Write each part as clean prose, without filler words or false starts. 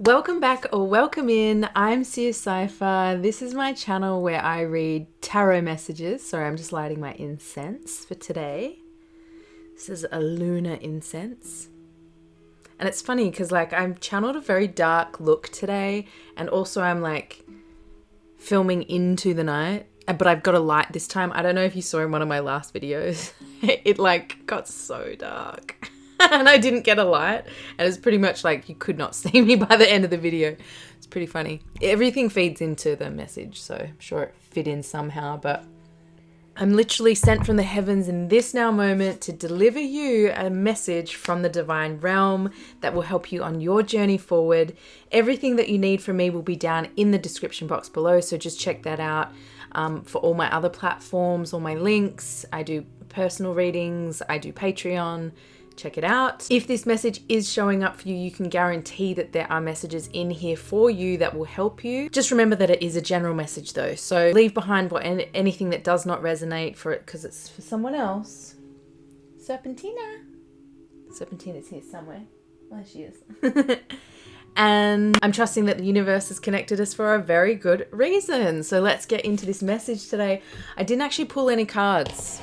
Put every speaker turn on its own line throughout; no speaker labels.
Welcome back or welcome in. I'm Sia Cypher. This is my channel where I read tarot messages. Sorry, I'm just lighting my incense for today. This is a lunar incense. And it's funny because I'm channeled a very dark look today, and also I'm filming into the night, but I've got a light this time. I don't know if you saw in one of my last videos. It got so dark. And I didn't get a light, and it's pretty much you could not see me by the end of the video. It's pretty funny. Everything feeds into the message, so I'm sure it fit in somehow, but I'm literally sent from the heavens in this now moment to deliver you a message from the divine realm that will help you on your journey forward. Everything that you need from me will be down in the description box below, so just check that out. For all my other platforms, all my links, I do personal readings, I do Patreon. Check it out. If this message is showing up for you, you can guarantee that there are messages in here for you that will help you. Just remember that it is a general message though. So leave behind anything that does not resonate for it because it's for someone else. Serpentina. Serpentina's here somewhere. There she is. And I'm trusting that the universe has connected us for a very good reason. So let's get into this message today. I didn't actually pull any cards.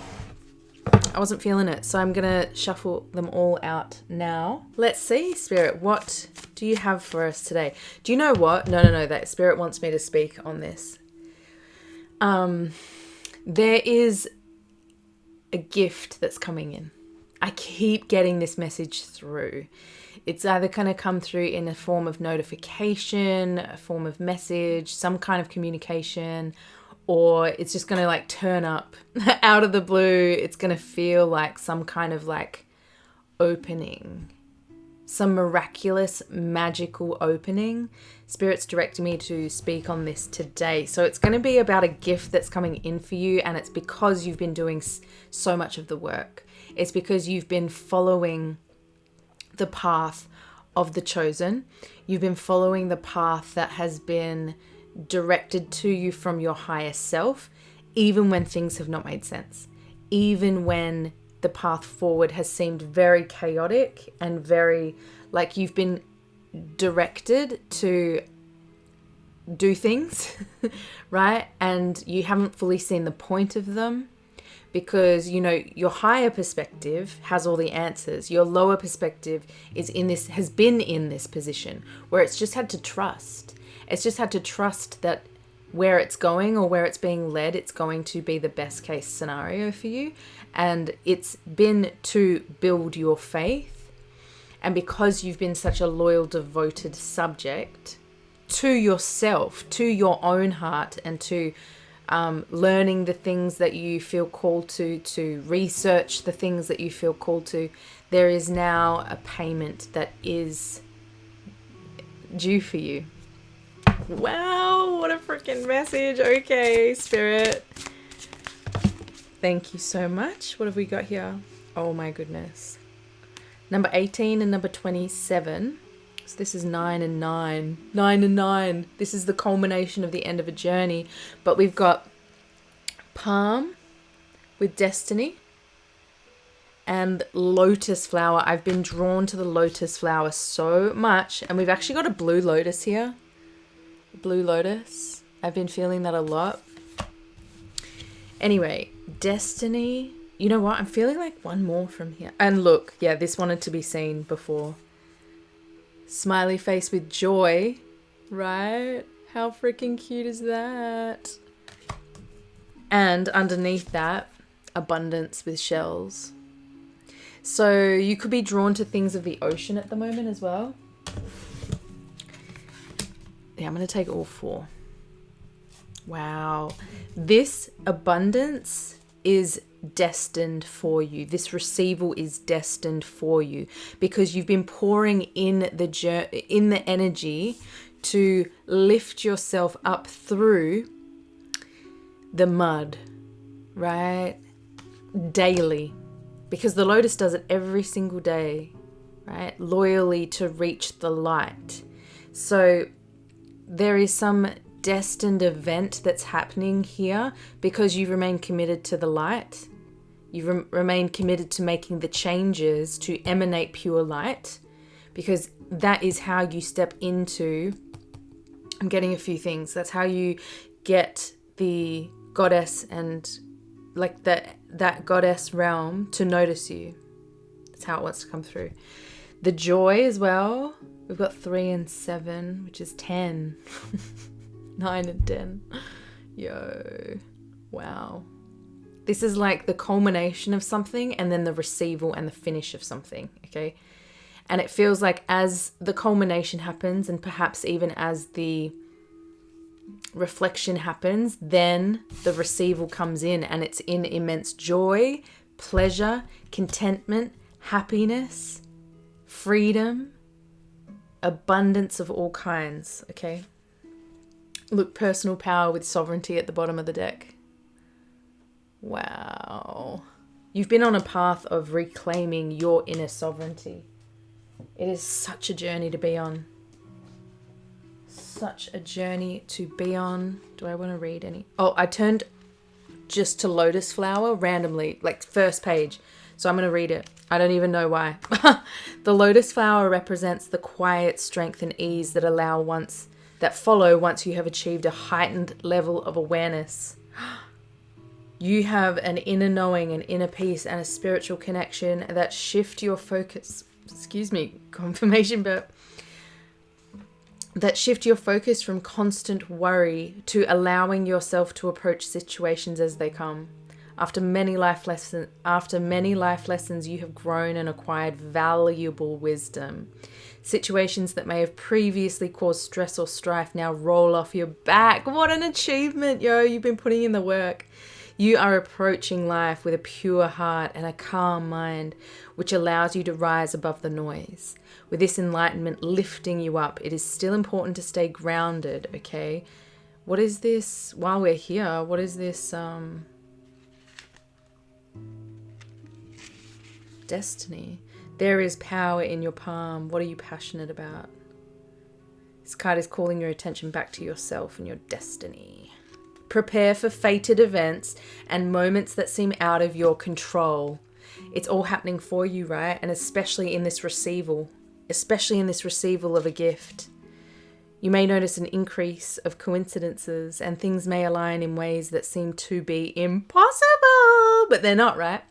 I wasn't feeling it, so I'm gonna shuffle them all out now. Let's see, Spirit, what do you have for us today? Do you know what? No, that Spirit wants me to speak on this. There is a gift that's coming in. I keep getting this message through. It's either gonna come through in a form of notification, a form of message, some kind of communication, or it's just going to turn up out of the blue. It's going to feel like some kind of opening, some miraculous, magical opening. Spirit's directing me to speak on this today. So it's going to be about a gift that's coming in for you, and it's because you've been doing so much of the work. It's because you've been following the path of the chosen. You've been following the path that has been directed to you from your higher self, even when things have not made sense, even when the path forward has seemed very chaotic and very you've been directed to do things, right? And you haven't fully seen the point of them because, your higher perspective has all the answers. Your lower perspective has been in this position where it's just had to trust. It's just had to trust that where it's going or where it's being led, it's going to be the best case scenario for you. And it's been to build your faith. And because you've been such a loyal, devoted subject to yourself, to your own heart, and to learning the things that you feel called to research the things that you feel called to, there is now a payment that is due for you. Wow, what a freaking message. Okay, Spirit. Thank you so much. What have we got here? Oh my goodness. Number 18 and number 27. So this is 9 and 9. 9 and 9. This is the culmination of the end of a journey. But we've got palm with destiny and lotus flower. I've been drawn to the lotus flower so much. And we've actually got a blue lotus here. Blue lotus. I've been feeling that a lot. Anyway, destiny. You know what? I'm feeling one more from here. And look, yeah, this wanted to be seen before. Smiley face with joy, right? How freaking cute is that? And underneath that, abundance with shells. So you could be drawn to things of the ocean at the moment as well. Yeah, I'm going to take all 4. Wow. This abundance is destined for you. This receival is destined for you because you've been pouring in the energy to lift yourself up through the mud, right? Daily. Because the lotus does it every single day, right? Loyally to reach the light. So there is some destined event that's happening here because you remain committed to the light. You remain committed to making the changes to emanate pure light, because that is how you step into, I'm getting a few things. That's how you get the goddess and like that goddess realm to notice you. That's how it wants to come through. The joy as well. We've got 3 and 7, which is 10. 9 and 10. Yo. Wow. This is like the culmination of something and then the receival and the finish of something, okay? And it feels like as the culmination happens and perhaps even as the reflection happens, then the receival comes in and it's in immense joy, pleasure, contentment, happiness, freedom, abundance of all kinds, okay? Look, personal power with sovereignty at the bottom of the deck. Wow. You've been on a path of reclaiming your inner sovereignty. It is such a journey to be on. Such a journey to be on. Do I want to read any? Oh, I turned just to lotus flower randomly, like first page. So I'm going to read it. I don't even know why. The lotus flower represents the quiet strength and ease that follow once you have achieved a heightened level of awareness. You have an inner knowing, an inner peace, and a spiritual connection that shift your focus. Excuse me, confirmation, but that shift your focus from constant worry to allowing yourself to approach situations as they come. After many life lessons, you have grown and acquired valuable wisdom. Situations that may have previously caused stress or strife now roll off your back. What an achievement, yo! You've been putting in the work. You are approaching life with a pure heart and a calm mind, which allows you to rise above the noise. With this enlightenment lifting you up, it is still important to stay grounded, okay? What is this? While we're here, what is this? Destiny. There is power in your palm. What are you passionate about? This card is calling your attention back to yourself and your destiny. Prepare for fated events and moments that seem out of your control. It's all happening for you, right? And especially in this receival of a gift. You may notice an increase of coincidences and things may align in ways that seem to be impossible, but they're not, right?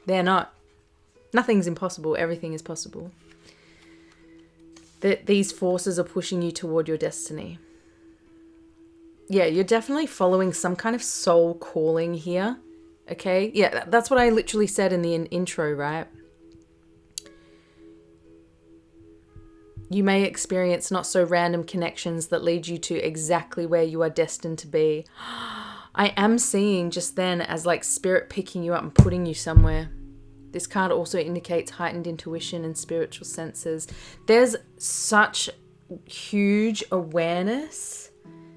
They're not. Nothing's impossible. Everything is possible. That these forces are pushing you toward your destiny. Yeah, you're definitely following some kind of soul calling here. Okay? Yeah, that's what I literally said in the intro, right? You may experience not so random connections that lead you to exactly where you are destined to be. I am seeing just then as like spirit picking you up and putting you somewhere. This card also indicates heightened intuition and spiritual senses. There's such huge awareness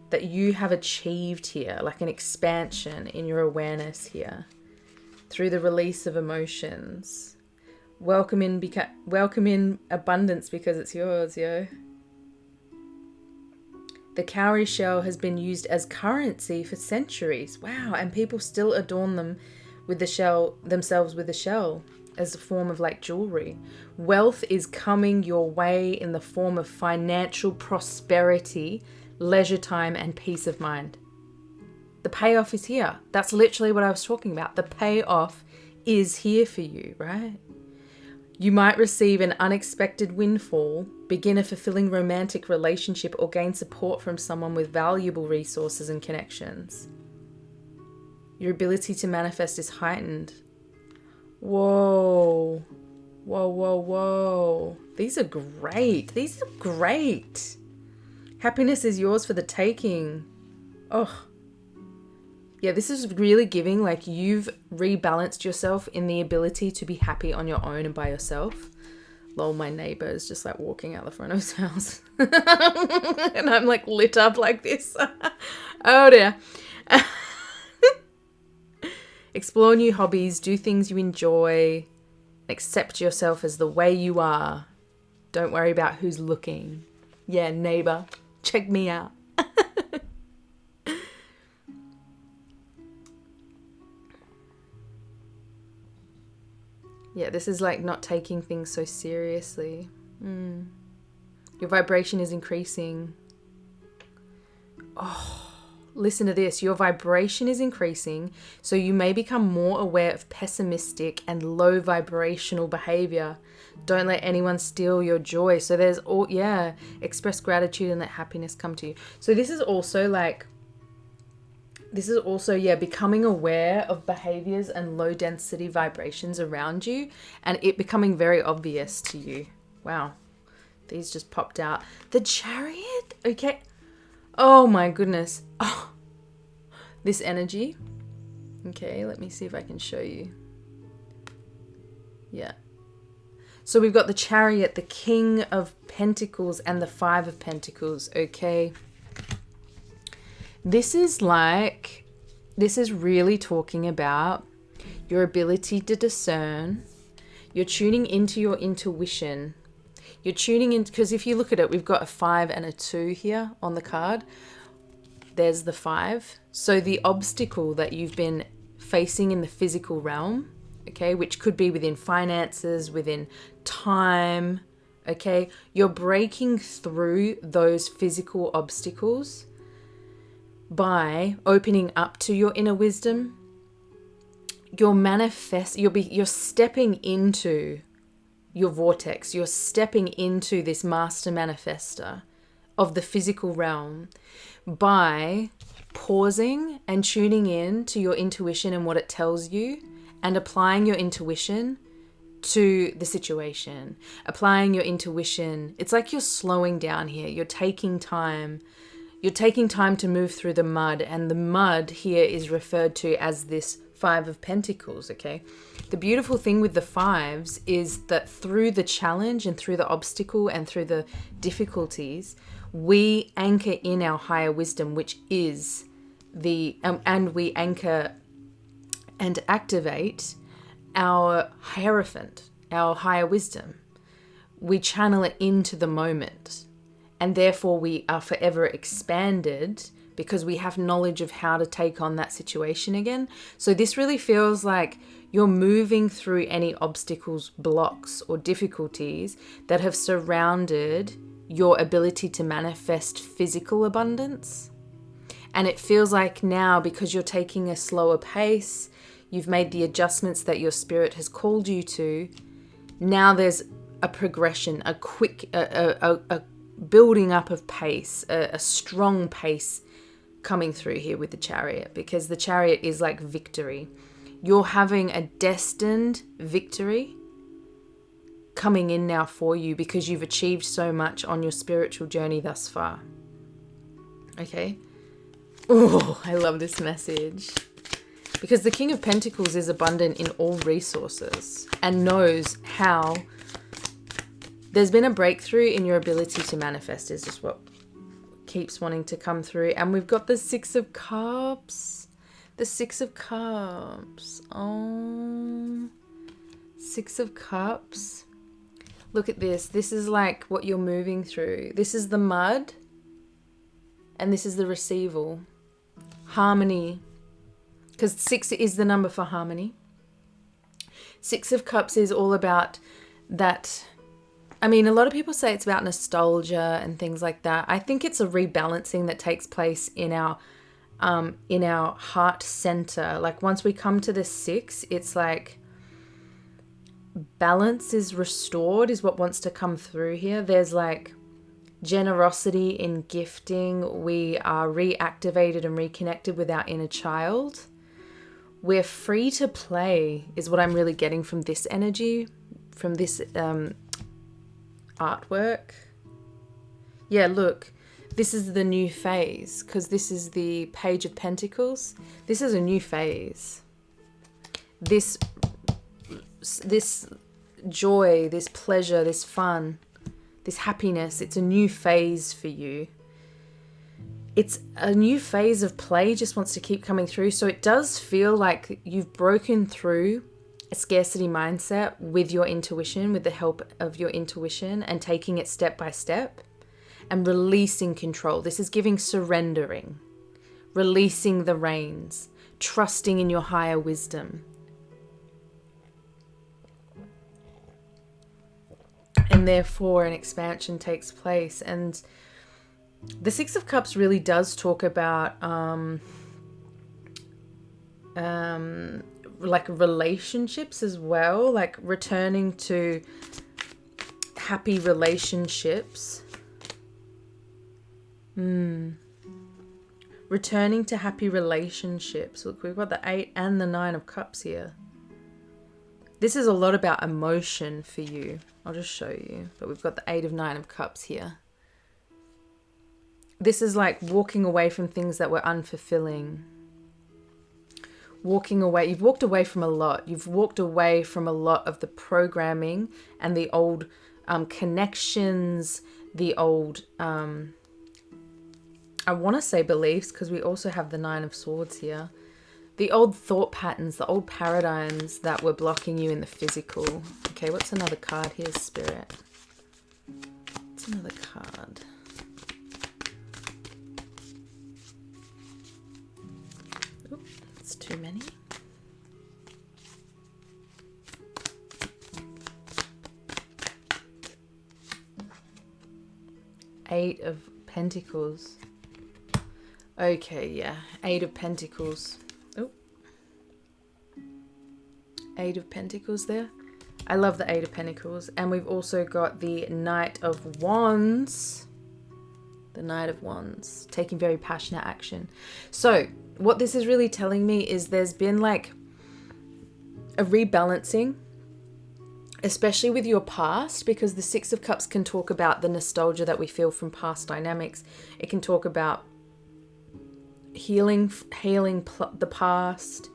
that you have achieved here, like an expansion in your awareness here through the release of emotions. Welcome in abundance because it's yours, yo. The cowrie shell has been used as currency for centuries. Wow, and people still adorn themselves with the shell as a form of like jewelry. Wealth is coming your way in the form of financial prosperity, leisure time, and peace of mind. The payoff is here. That's literally what I was talking about. The payoff is here for you, right? You might receive an unexpected windfall, begin a fulfilling romantic relationship, or gain support from someone with valuable resources and connections. Your ability to manifest is heightened. Whoa. Whoa, whoa, whoa. These are great. These are great. Happiness is yours for the taking. Oh. Yeah, this is really giving like you've rebalanced yourself in the ability to be happy on your own and by yourself. Lol, my neighbor is just like walking out the front of his house. And I'm like lit up like this. Oh dear. Explore new hobbies, do things you enjoy, accept yourself as the way you are. Don't worry about who's looking. Yeah, neighbor, check me out. Yeah, this is like not taking things so seriously. Your vibration is increasing. Listen to this. Your vibration is increasing, so you may become more aware of pessimistic and low vibrational behavior. Don't let anyone steal your joy. So there's express gratitude and let happiness come to you. So this is also becoming aware of behaviors and low density vibrations around you, and it becoming very obvious to you. Wow. These just popped out. The Chariot. Okay. Oh my goodness. Oh, this energy. Okay, let me see if I can show you. Yeah. So we've got the Chariot, the King of Pentacles, and the Five of Pentacles. Okay. This is really talking about your ability to discern. You're tuning into your intuition. You're tuning in, because if you look at it, we've got a 5 and a 2 here on the card. There's the 5. So the obstacle that you've been facing in the physical realm, okay, which could be within finances, within time, okay, you're breaking through those physical obstacles by opening up to your inner wisdom. You're stepping into your vortex. You're stepping into this master manifester of the physical realm by pausing and tuning in to your intuition and what it tells you, and applying your intuition to the situation. Applying your intuition. It's like you're slowing down here. You're taking time. You're taking time to move through the mud, and the mud here is referred to as this 5 of Pentacles, okay? The beautiful thing with the 5s is that through the challenge and through the obstacle and through the difficulties, we anchor in our higher wisdom, which is and we anchor and activate our Hierophant, our higher wisdom. We channel it into the moment, and therefore we are forever expanded because we have knowledge of how to take on that situation again. So this really feels like you're moving through any obstacles, blocks, or difficulties that have surrounded your ability to manifest physical abundance. And it feels like now, because you're taking a slower pace, you've made the adjustments that your spirit has called you to, now there's a progression, a quick, a building up of pace, a strong pace coming through here with the Chariot, because the Chariot is like victory. You're having a destined victory coming in now for you because you've achieved so much on your spiritual journey thus far. Okay? Oh, I love this message. Because the King of Pentacles is abundant in all resources and knows how. There's been a breakthrough in your ability to manifest, is just what keeps wanting to come through. And we've got the 6 of Cups. The 6 of Cups. Oh, 6 of Cups. Look at this. This is like what you're moving through. This is the mud. And this is the receival. Harmony. Because 6 is the number for harmony. 6 of Cups is all about that. I mean, a lot of people say it's about nostalgia and things like that. I think it's a rebalancing that takes place in our heart center. Like once we come to the 6, it's like balance is restored is what wants to come through here. There's like generosity in gifting. We are reactivated and reconnected with our inner child. We're free to play is what I'm really getting from this energy, from this artwork. Yeah, look, this is the new phase, because this is the Page of Pentacles. This is a new phase. This joy, this pleasure, this fun, this happiness, it's a new phase for you. It's a new phase of play, just wants to keep coming through. So it does feel like you've broken through a scarcity mindset with your intuition, with the help of your intuition, and taking it step by step and releasing control. This is giving surrendering, releasing the reins, trusting in your higher wisdom. And and therefore an expansion takes place. And the Six of Cups really does talk about like relationships as well, like returning to happy relationships. Returning to happy relationships. Look, we've got the 8 and the 9 of Cups here. This is a lot about emotion for you. I'll just show you. But we've got the 8 of 9 of Cups here. This is like walking away from things that were unfulfilling. Walking away. You've walked away from a lot. You've walked away from a lot of the programming and the old connections, the old, I want to say beliefs, because we also have the 9 of Swords here. The old thought patterns, the old paradigms that were blocking you in the physical. Okay, what's another card here, Spirit? What's another card? Oop, it's too many. Eight of Pentacles. Okay, yeah. 8 of Pentacles. Oh. 8 of Pentacles there. I love the 8 of Pentacles. And we've also got the Knight of Wands. The Knight of Wands. Taking very passionate action. So, what this is really telling me is there's been like a rebalancing, especially with your past, because the Six of Cups can talk about the nostalgia that we feel from past dynamics. It can talk about healing the past,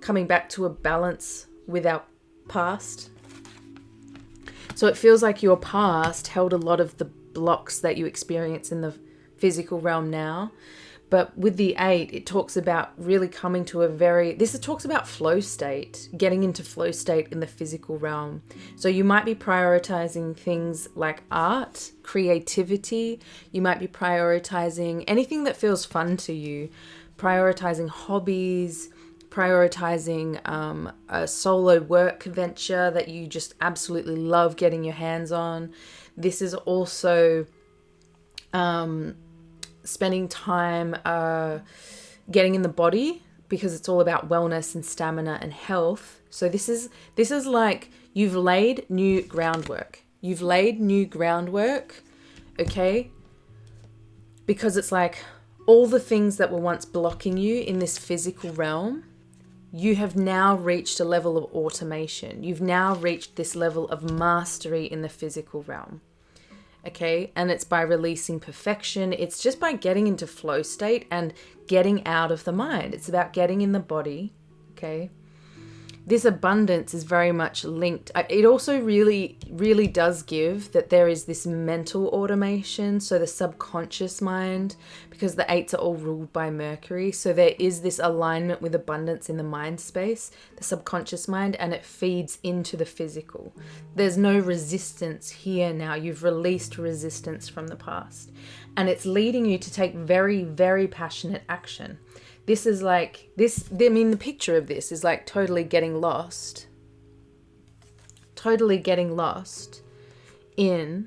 coming back to a balance with our past. So it feels like your past held a lot of the blocks that you experience in the physical realm now. But with the 8, it talks about really coming to this talks about flow state, getting into flow state in the physical realm. So you might be prioritizing things like art, creativity. You might be prioritizing anything that feels fun to you, prioritizing hobbies, prioritizing a solo work venture that you just absolutely love getting your hands on. This is also spending time getting in the body, because it's all about wellness and stamina and health. So this is like you've laid new groundwork. You've laid new groundwork, okay? Because it's like all the things that were once blocking you in this physical realm, you have now reached a level of automation. You've now reached this level of mastery in the physical realm. Okay, and it's by releasing perfection. It's just by getting into flow state and getting out of the mind. It's about getting in the body. Okay, this abundance is very much linked. It also really, really does give that there is this mental automation. So the subconscious mind, because the 8s are all ruled by Mercury. So there is this alignment with abundance in the mind space, the subconscious mind, and it feeds into the physical. There's no resistance here now. You've released resistance from the past. And it's leading you to take very, very passionate action. This is like, the picture of this is like totally getting lost. Totally getting lost in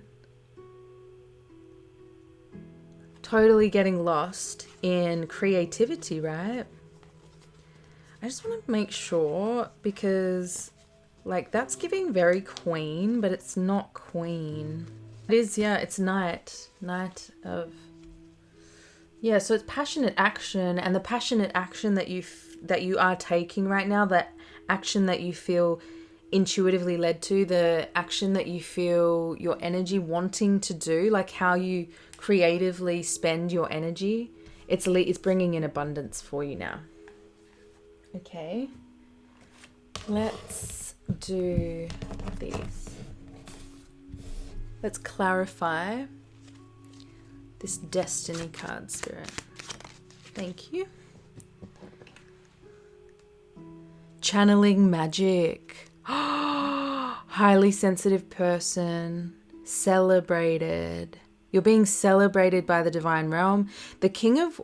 creativity, right? I just want to make sure, because like that's giving very queen, but it's not queen. It is, yeah, it's Knight of... Yeah, so it's passionate action, and the passionate action that you are taking right now, that action that you feel intuitively led to, the action that you feel your energy wanting to do, like how you creatively spend your energy, it's bringing in abundance for you now. Okay, let's do these. Let's clarify this destiny card, Spirit. Thank you. Channeling magic. Highly sensitive person. Celebrated. You're being celebrated by the divine realm. The King of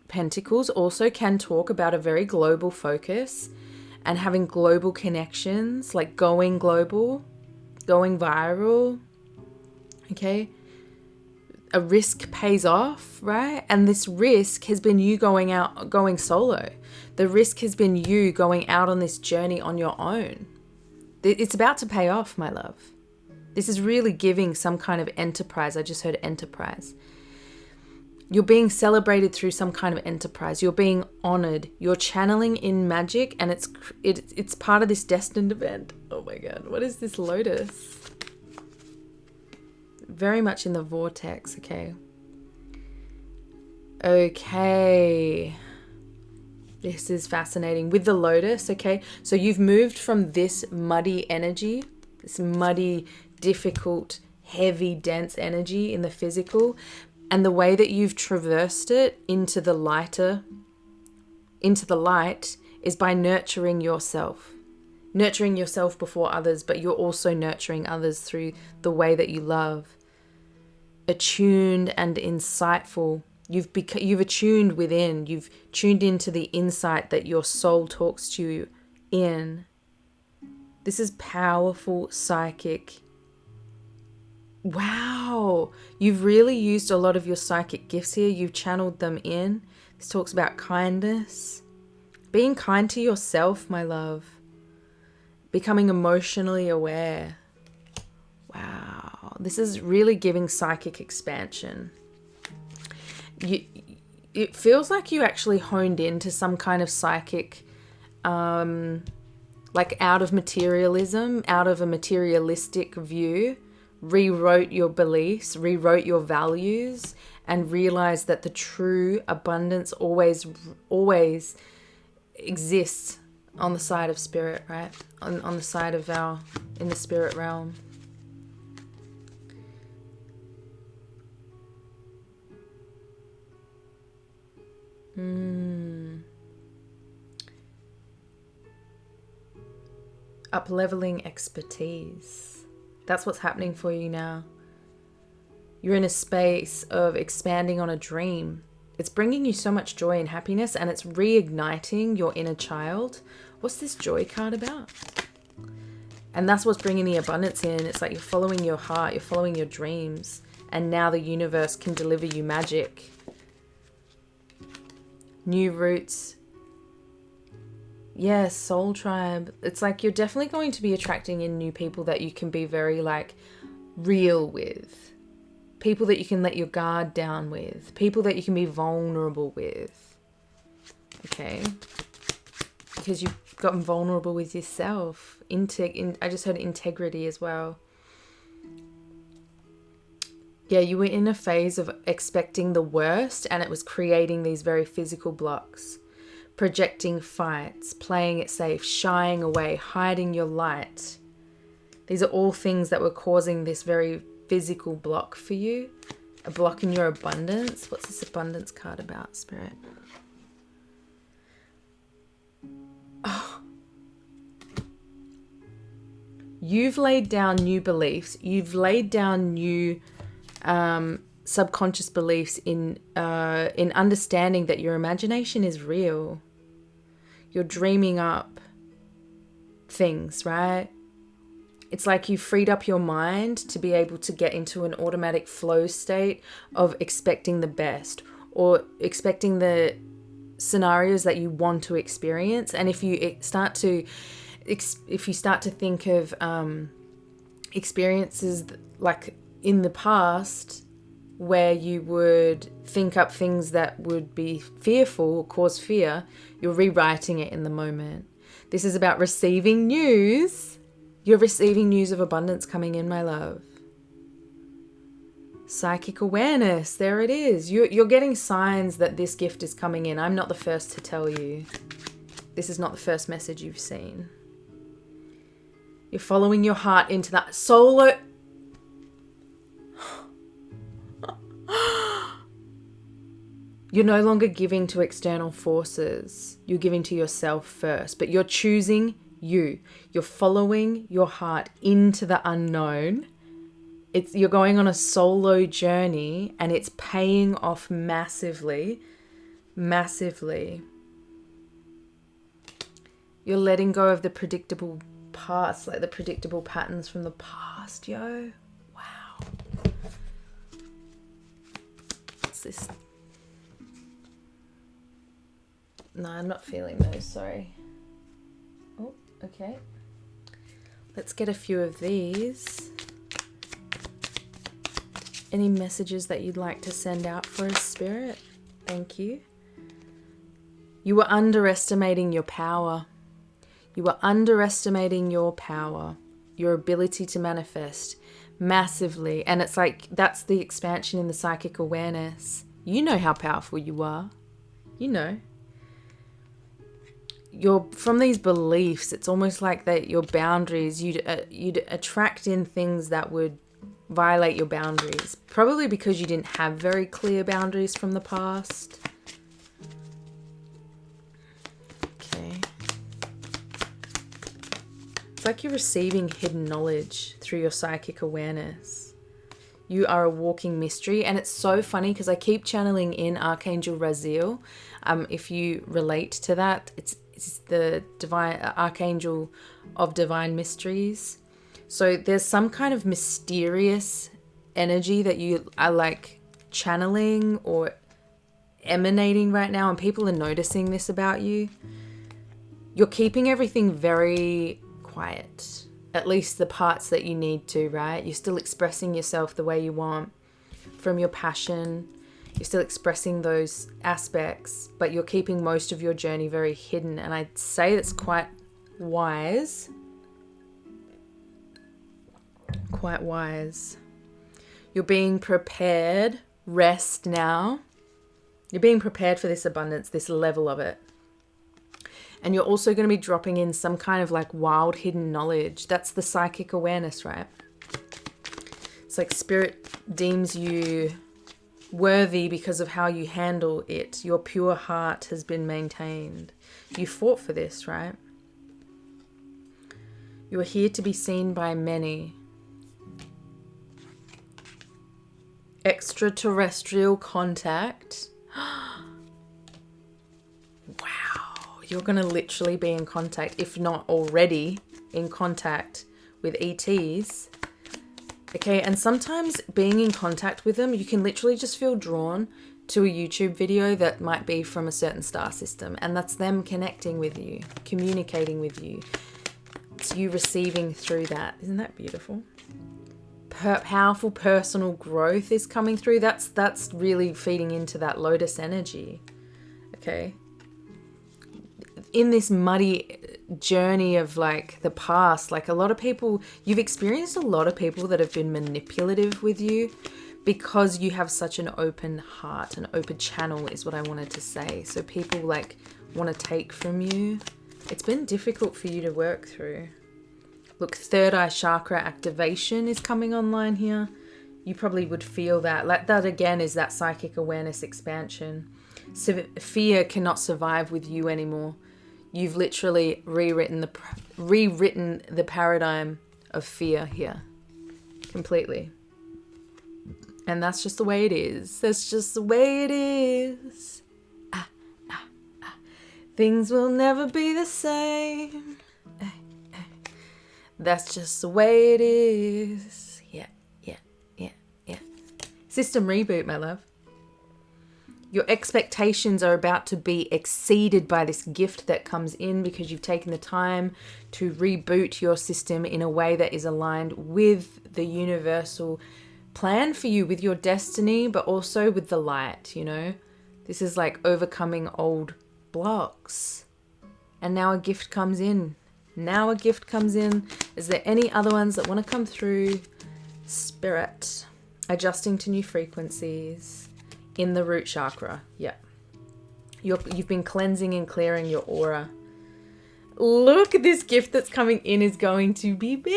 Pentacles also can talk about a very global focus and having global connections, like going global, going viral. Okay? A risk pays off, right? And this risk has been you going solo. The risk has been you going out on this journey on your own. It's about to pay off, my love. This is really giving some kind of enterprise. I just heard enterprise. You're being celebrated through some kind of enterprise. You're being honored. You're channeling in magic, and it's part of this destined event. Oh my God, what is this lotus? Very much in the vortex, okay? Okay. This is fascinating. With the lotus, okay? So you've moved from this muddy energy, this muddy, difficult, heavy, dense energy in the physical, and the way that you've traversed it into the light is by nurturing yourself. Nurturing yourself before others, but you're also nurturing others through the way that you love. Attuned and insightful. You've attuned within. You've tuned into the insight that your soul talks to you in. This is powerful psychic. Wow. You've really used a lot of your psychic gifts here. You've channeled them in. This talks about kindness. Being kind to yourself, my love. Becoming emotionally aware. Wow. This is really giving psychic expansion. It feels like you actually honed into some kind of psychic, like out of materialism, out of a materialistic view, rewrote your beliefs, rewrote your values, and realized that the true abundance always exists on the side of spirit, right? On the side of in the spirit realm. Up-leveling expertise. That's what's happening for you now. You're in a space of expanding on a dream. It's bringing you so much joy and happiness, and it's reigniting your inner child. What's this joy card about? And that's what's bringing the abundance in. It's like you're following your heart, you're following your dreams, and now the universe can deliver you magic. New roots. Yes, soul tribe. It's like you're definitely going to be attracting in new people that you can be very like real with. People that you can let your guard down with. People that you can be vulnerable with. Okay? Because you've gotten vulnerable with yourself. I just heard integrity as well. Yeah, you were in a phase of expecting the worst, and it was creating these very physical blocks. Projecting fights, playing it safe, shying away, hiding your light. These are all things that were causing this very physical block for you. A block in your abundance. What's this abundance card about, Spirit? Oh. You've laid down new beliefs. You've laid down new subconscious beliefs in understanding that your imagination is real. You're dreaming up things, right? It's like you freed up your mind to be able to get into an automatic flow state of expecting the best, or expecting the scenarios that you want to experience. And if you start to think of experiences like in the past where you would think up things that would be fearful or cause fear, you're rewriting it in the moment. This is about receiving news. You're receiving news of abundance coming in, my love. Psychic awareness, there it is. You're getting signs that this gift is coming in. I'm not the first to tell you. This is not the first message you've seen. You're following your heart into that solo... You're no longer giving to external forces. You're giving to yourself first, but you're choosing you. You're following your heart into the unknown. You're going on a solo journey, and it's paying off massively, massively. You're letting go of the predictable past, like the predictable patterns from the past, yo. Wow. What's this? No, I'm not feeling those, sorry. Oh, okay. Let's get a few of these. Any messages that you'd like to send out for a spirit? Thank you. You were underestimating your power. You were underestimating your power, your ability to manifest massively. And it's like, that's the expansion in the psychic awareness. You know how powerful you are. You know. From these beliefs, it's almost like that your boundaries, you'd attract in things that would violate your boundaries. Probably because you didn't have very clear boundaries from the past. Okay. It's like you're receiving hidden knowledge through your psychic awareness. You are a walking mystery. And it's so funny because I keep channeling in Archangel Raziel. If you relate to that, it's the divine Archangel of Divine Mysteries. So there's some kind of mysterious energy that you are like channeling or emanating right now, and people are noticing this about you. You're keeping everything very quiet, at least the parts that you need to, right? You're still expressing yourself the way you want from your passion. You're still expressing those aspects, but you're keeping most of your journey very hidden. And I'd say that's quite wise. Quite wise. You're being prepared. Rest now. You're being prepared for this abundance, this level of it. And you're also going to be dropping in some kind of like wild hidden knowledge. That's the psychic awareness, right? It's like spirit deems you worthy because of how you handle it. Your pure heart has been maintained. You fought for this, right? You are here to be seen by many. Extraterrestrial contact. Wow. You're going to literally be in contact, if not already in contact with ETs. Okay, and sometimes being in contact with them, you can literally just feel drawn to a YouTube video that might be from a certain star system. And that's them connecting with you, communicating with you. It's you receiving through that. Isn't that beautiful? Powerful personal growth is coming through. That's really feeding into that lotus energy. Okay. In this muddy journey of like the past, like a lot of people, you've experienced a lot of people that have been manipulative with you because you have such an open heart, an open channel is what I wanted to say. So people like want to take from you. It's been difficult for you to work through. Look, third eye chakra activation is coming online here. You probably would feel that. Like that again is that psychic awareness expansion. So fear cannot survive with you anymore. You've literally rewritten the paradigm of fear here. Completely. And that's just the way it is. That's just the way it is. Things will never be the same. That's just the way it is. Yeah. System reboot, my love. Your expectations are about to be exceeded by this gift that comes in because you've taken the time to reboot your system in a way that is aligned with the universal plan for you, with your destiny, but also with the light, you know? This is like overcoming old blocks. And now a gift comes in. Is there any other ones that want to come through? Spirit. Adjusting to new frequencies. In the root chakra. Yeah. You've been cleansing and clearing your aura. Look, this gift that's coming in is going to be big.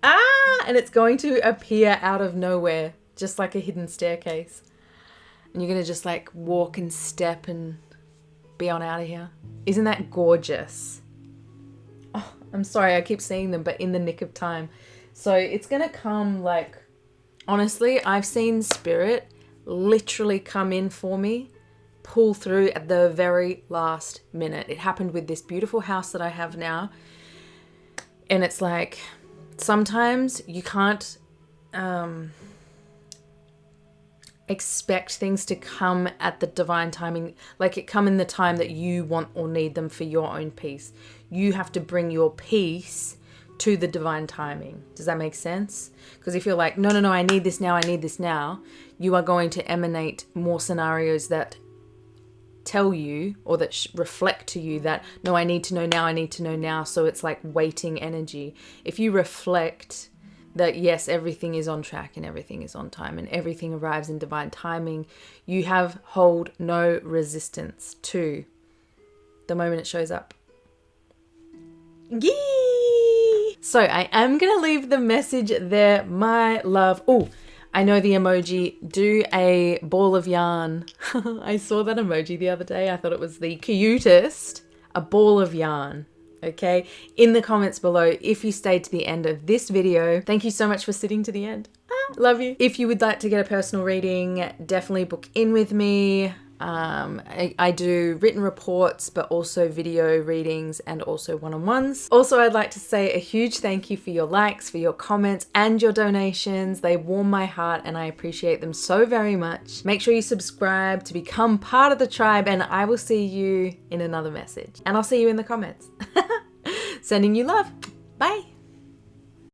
And it's going to appear out of nowhere. Just like a hidden staircase. And you're going to just like walk and step and be on out of here. Isn't that gorgeous? Oh, I'm sorry, I keep seeing them, but in the nick of time. So it's going to come like, honestly, I've seen spirit literally come in for me, pull through at the very last minute. It happened with this beautiful house that I have now. And it's like, sometimes you can't, expect things to come at the divine timing, like it come in the time that you want or need them for your own peace. You have to bring your peace to the divine timing. Does that make sense? Because if you're like, no, I need this now, you are going to emanate more scenarios that tell you or that reflect to you that, no, I need to know now. So it's like waiting energy. If you reflect that yes, everything is on track and everything is on time and everything arrives in divine timing, you hold no resistance to the moment it shows up. Yee! So I am going to leave the message there, my love. Oh, I know the emoji. Do a ball of yarn. I saw that emoji the other day. I thought it was the cutest. A ball of yarn. Okay, in the comments below, if you stayed to the end of this video, thank you so much for sitting to the end. Love you. If you would like to get a personal reading, definitely book in with me. I do written reports, but also video readings and also one-on-ones. Also, I'd like to say a huge thank you for your likes, for your comments and your donations. They warm my heart and I appreciate them so very much. Make sure you subscribe to become part of the tribe, and I will see you in another message. And I'll see you in the comments. Sending you love. Bye.